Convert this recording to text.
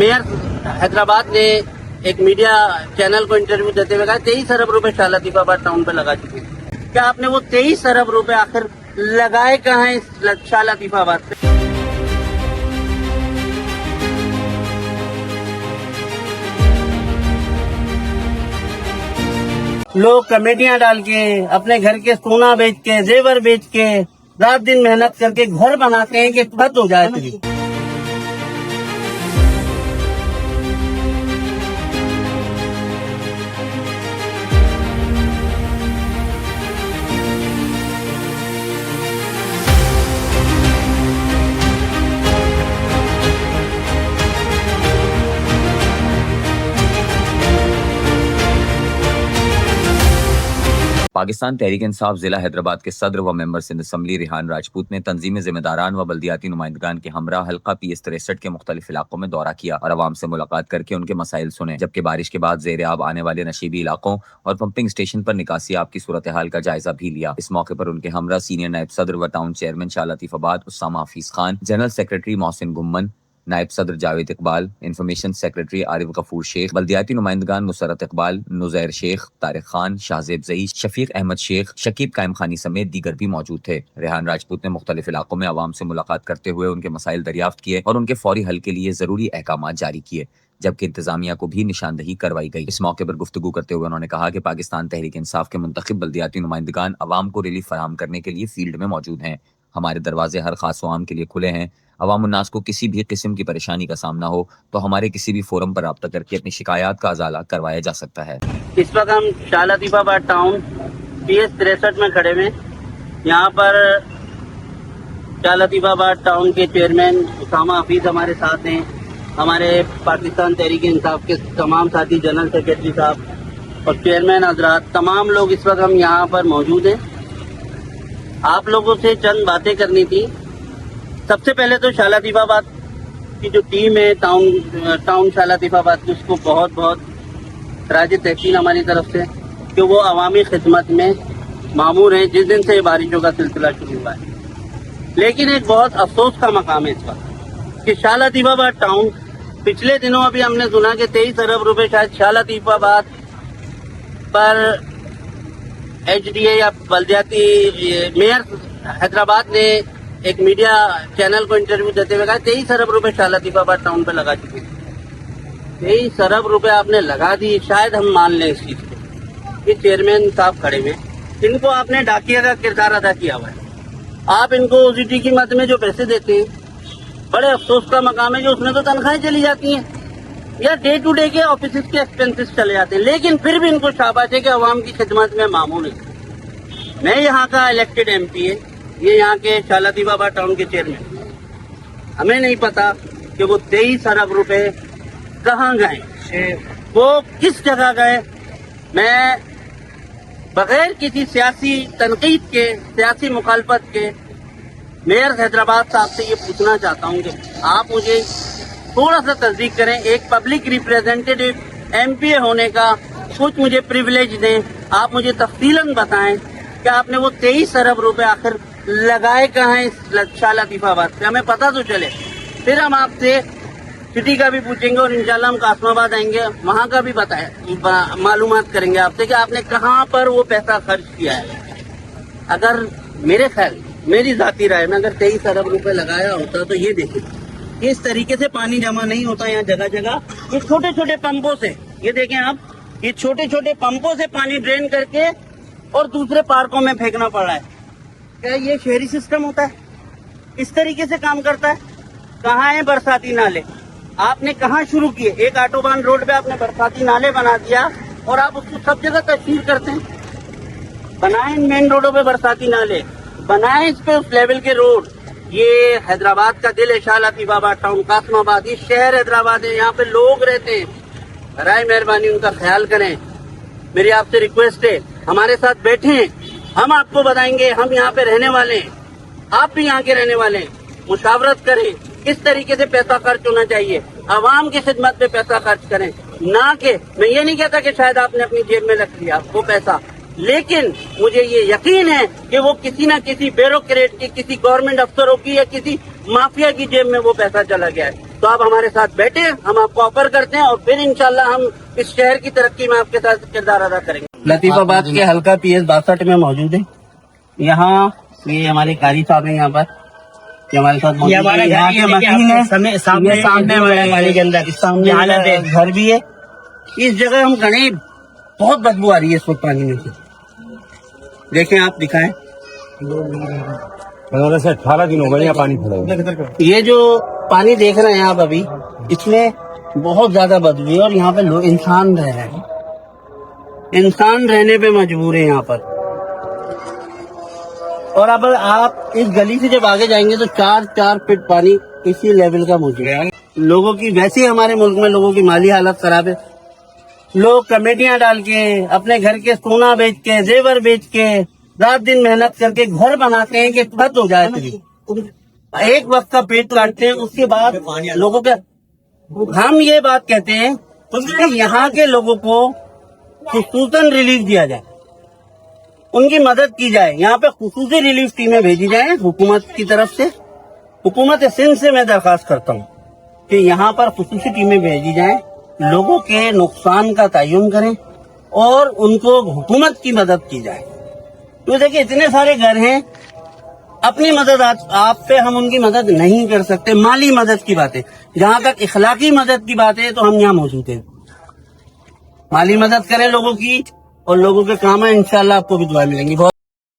Mayor Hyderabad ने एक media channel को इंटरव्यू देते हुए कहा 23 अरब रुपए शाह लतीफाबाद टाउन पे लगा चुके हैं। क्या आपने वो 23 अरब रुपए आखिर लगाए कहाँ हैं इस शाह लतीफाबाद पे? लोग कमेटियां डाल के अपने घर के सोना बेच के जेवर बेच के रात दिन मेहनत करके घर बनाते हैं कि खत हो जाए तेरी। पाकिस्तान तहरीक इंसाफ जिला हैदराबाद के सदर व मेंबर सिंध असम्बली रिहान राजपूत ने तंजीम जिम्मेदारान व बल्दियाती नुमाइंदगान के हमरा हल्का PS 63 के मुख्तलिफ इलाकों में दौरा किया और आवाम से मुलाकात करके उनके मसाइल सुने, जबकि बारिश के बाद जेर आब आने वाले नशीबी इलाकों और पंपिंग स्टेशन पर निकासी आब की सूरत हाल का जायजा भी लिया। इस मौके पर उनके हमरा सीनियर नायब सदर व town chairman Shah Latifabad Usama Hafeez Khan, general secretary Mohsin Gumman, नायब सदर जावेद इकबाल, इंफॉर्मेशन सेक्रेटरी आरिफ गफूर शेख, बल्दियाती नुमाइंदगान मुसरत इकबाल, नुजैर शेख, तारिक खान, शाहजेब जई, शफीक अहमद शेख, शकीब कायम खानी समेत दीगर भी मौजूद थे। रेहान राजपूत ने मुख्तलिफ इलाकों में आवाम से मुलाकात करते हुए उनके मसाइल दरियाफ्त किए और उनके फौरी हल के लिए जरूरी अहकामात जारी किए, जबकि इंतजामिया को भी निशानदही करवाई गई। इस मौके पर गुफ्तगू करते हुए उन्होंने कहा कि पाकिस्तान तहरीक इंसाफ के मुंतखब बल्दियाती नुमाइंदगान आवाम को रिलीफ फराहम करने के लिए फील्ड में मौजूद हैं। हमारे दरवाजे हर खास आवाम के लिए खुले हैं। अवाम उन्नास को किसी भी किस्म की परेशानी का सामना हो तो हमारे किसी भी फोरम पर राब्ता करके अपनी शिकायत का अजाला करवाया जा सकता है। इस वक्त हम शाह लतीफाबाद टाउन PS 63 में खड़े हुए। यहाँ पर शाह लतीफाबाद टाउन के चेयरमैन उस्सामा हफीज हमारे साथ हैं, हमारे पाकिस्तान तहरीक इंसाफ के तमाम साथी, जनरल सेक्रेटरी साहब और चेयरमैन हजरात, तमाम लोग इस वक्त हम यहाँ पर मौजूद हैं। आप लोगों से चंद बातें करनी थी। सबसे पहले तो शाह लतीफाबाद की जो टीम है टाउन शाह लतीफाबाद की, उसको बहुत बहुत राज तहसीन हमारी तरफ से कि वो अवामी खिदमत में मामूर हैं जिस दिन से ये बारिशों का सिलसिला शुरू हुआ है। लेकिन एक बहुत अफसोस का मकाम है इस वक्त कि शाह लतीफाबाद टाउन पिछले दिनों अभी हमने सुना कि 23 अरब रुपए शायद शाह लतीफाबाद पर HDA या बल्दियाती मेयर हैदराबाद ने एक मीडिया चैनल को इंटरव्यू देते हुए कहा 23 अरब रुपए शाह लतीफाबाद टाउन पे लगा चुके हैं। 23 अरब रुपए आपने लगा दी, शायद हम मान लें इस चीज को। ये चेयरमैन साहब खड़े हुए, इनको आपने डाकिया का किरदार अदा किया हुआ है। आप इनको OCT की मद में जो पैसे देते हैं, बड़े अफसोस का मकाम है कि उसमें तो तनख्वाहें चली जाती हैं या डे टू डे के ऑफिस के एक्सपेंसेस चले जाते हैं, लेकिन फिर भी इनको शाबाश है कि अवाम की खिदमत में मामूल है। मैं यहाँ का इलेक्टेड MP है, ये यहाँ के शाह लतीफाबाद टाउन के चेयरमैन। हमें नहीं पता कि वो 23 अरब रुपए कहाँ गए, वो किस जगह गए। मैं बगैर किसी सियासी तनकीद के, सियासी मुखालफत के मेयर हैदराबाद साहब से ये पूछना चाहता हूँ कि आप मुझे थोड़ा सा तस्दीक करें। एक पब्लिक रिप्रेजेंटेटिव MPA होने का कुछ मुझे प्रिविलेज दें। आप मुझे तफसीलन बताएं कि आपने वो 23 अरब रुपए आखिर लगाए कहाँ हैं इस शाह लतीफाबाद पे, हमें पता तो चले। फिर हम आपसे सिटी का भी पूछेंगे और इंशाल्लाह हम कासमाबाद आएंगे, वहाँ का भी मालूमात करेंगे आपसे कि आपने कहाँ पर वो पैसा खर्च किया है। अगर मेरे ख्याल, मेरी जाती राय में, अगर 23 अरब रुपए लगाया होता तो ये देखिए इस तरीके से पानी जमा नहीं होता यहाँ जगह जगह। ये छोटे छोटे पंपों से, ये देखें आप, ये छोटे छोटे पंपों से पानी ड्रेन करके और दूसरे पार्कों में फेंकना पड़ रहा है। क्या ये शहरी सिस्टम होता है? इस तरीके से काम करता है? कहाँ है बरसाती नाले? आपने कहाँ शुरू किए? एक ऑटोबान रोड पे आपने बरसाती नाले बना दिया और आप उसको सब जगह तस्वीर करते हैं। बनाए मेन रोडों पे बरसाती नाले, बनाए इस पे उस लेवल के रोड। ये हैदराबाद का दिल है शाह लतीफाबाद टाउन, कासमाबाद, ये शहर हैदराबाद है, यहाँ पे लोग रहते हैं। बराए मेहरबानी उनका ख्याल करें। मेरी आपसे रिक्वेस्ट है, हमारे साथ बैठें, हम आपको बताएंगे। हम यहाँ पे रहने वाले हैं, आप भी यहाँ के रहने वाले हैं। मुशावरत करें किस तरीके से पैसा खर्च होना चाहिए, आवाम की खिदमत पे पैसा खर्च करें, ना कि मैं ये नहीं कहता कि शायद आपने अपनी जेब में रख लिया वो पैसा, लेकिन मुझे ये यकीन है कि वो किसी न किसी ब्यूरोक्रेट की, किसी गवर्नमेंट अफसरों की या किसी माफिया की जेब में वो पैसा चला गया है। تو آپ ہمارے ساتھ بیٹھے، ہم آپ کو آفر کرتے ہیں اور پھر انشاءاللہ ہم اس شہر کی ترقی میں آپ کے ساتھ کردار ادا کریں گے۔ لطیف آباد کے حلقہ PS 62 میں موجود ہے۔ یہاں یہ ہمارے قاری صاحب ہیں، یہاں پر یہ ہمارے ساتھ موجود ہیں۔ یہاں کے مکین ہے، سامنے پانی کے اندر سامنے گھر بھی ہے۔ اس جگہ ہم کھڑے، بہت بدبو آ رہی ہے اس وقت پانی میں سے، دیکھیں آپ دکھائیں۔ 15 سے 18 دن ہو گئے یہاں پانی کھڑا ہے۔ یہ جو پانی دیکھ رہے ہیں آپ ابھی، اس میں بہت زیادہ بدبو ہے اور یہاں پہ لوگ انسان رہ رہے ہیں، انسان رہنے پہ مجبور ہے یہاں پر۔ اور اب آپ اس گلی سے جب آگے جائیں گے تو 4 فٹ پانی اسی لیول کا موجود ہے۔ لوگوں کی ویسے ہی ہمارے ملک میں لوگوں کی مالی حالت خراب ہے، لوگ کمیٹیاں ڈال کے اپنے گھر کے سونا بیچ کے زیور بیچ کے رات دن محنت کر کے گھر بناتے ہیں کہ خت ہو جائے، ایک وقت کا پیٹ کاٹتے ہیں۔ اس کے بعد لوگوں کے، ہم یہ بات کہتے ہیں کہ یہاں کے لوگوں کو خصوصاً ریلیف دیا جائے، ان کی مدد کی جائے۔ یہاں پہ خصوصی ریلیف ٹیمیں بھیجی جائیں حکومت کی طرف سے۔ حکومت سندھ سے میں درخواست کرتا ہوں کہ یہاں پر خصوصی ٹیمیں بھیجی جائیں، لوگوں کے نقصان کا تعین کریں اور ان کو حکومت کی مدد کی جائے۔ تو دیکھیں اتنے سارے گھر ہیں، اپنی مدد آپ پہ ہم ان کی مدد نہیں کر سکتے۔ مالی مدد کی بات ہے، جہاں تک اخلاقی مدد کی بات ہے تو ہم یہاں موجود ہیں۔ مالی مدد کریں لوگوں کی اور لوگوں کے کام ہے، انشاءاللہ آپ کو بھی دعائیں ملیں گی۔